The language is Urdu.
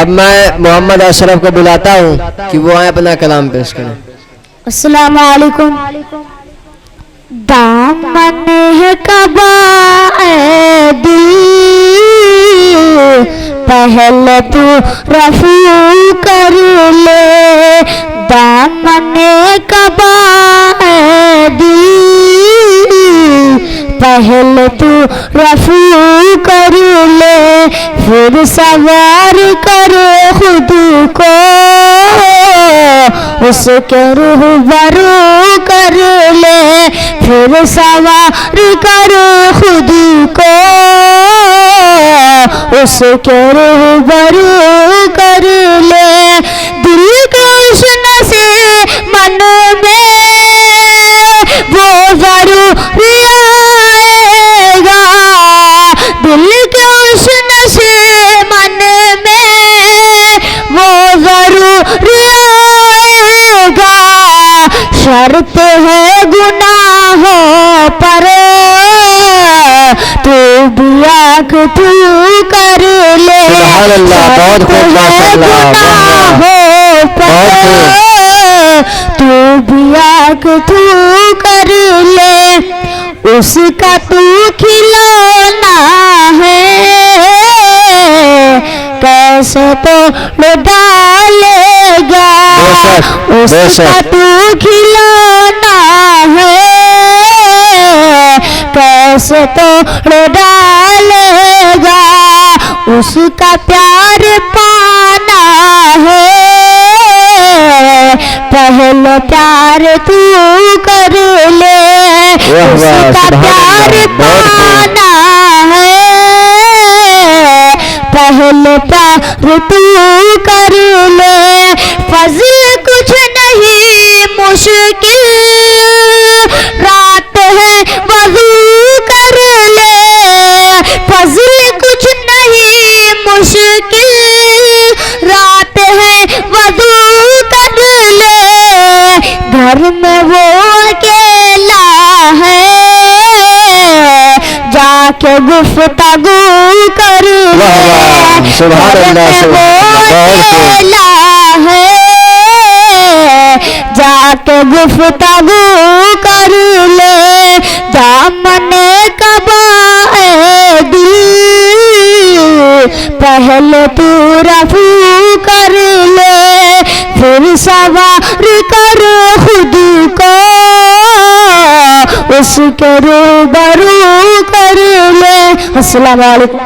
اب میں محمد اشرف کو بلاتا ہوں کہ وہ آئیں اپنا کلام پیش کریں. السلام علیکم. دامن ہے کعبہ اے دل پہلے تو رفع کر لے. دامن کعبہ اے دل پہلے تو رفع کر لے. پھر سوار کر خود کو اس کے روبرو کر لے. پھر سوار کر خود کو اس کے روبرو کر لے. دل کے اشنا سے من میں وہ ضرور آئے گا. دل کے اشنا سے من میں وہ ضرور آئے گا. شرط ہے گناہوں پر تو بھی آنکھ تو کر لے. سبحان اللہ. بہت خوب. ماشاء اللہ. گناہوں پر تو بھی آنکھ تو کر لے. اس کا تو کھلونا ہے کیسے تو ڈالے گا. اس کا تو کھلونا ہے کیسے تو ڈالے گا. اس کا پیار پانا ہے پہلے پیار تو کر لے. اس کا پیار پانا ہے پہلے پیار تو کر لے. فضل کچھ نہیں مشکل رات ہے وضو کر لے. فضل کچھ نہیں مشکل رات ہے وضو کر لے. گھر میں وہ اکیلا ہے جا کے گفتگو کر لے. گھر میں وہ اکیلا ہے جا کے گفتگو کر لے. دامن کعبہ اے دل پہلے تو رفع کر لے. پھر سوار کر خود کو اس کے روبرو کر لے. السلام علیکم.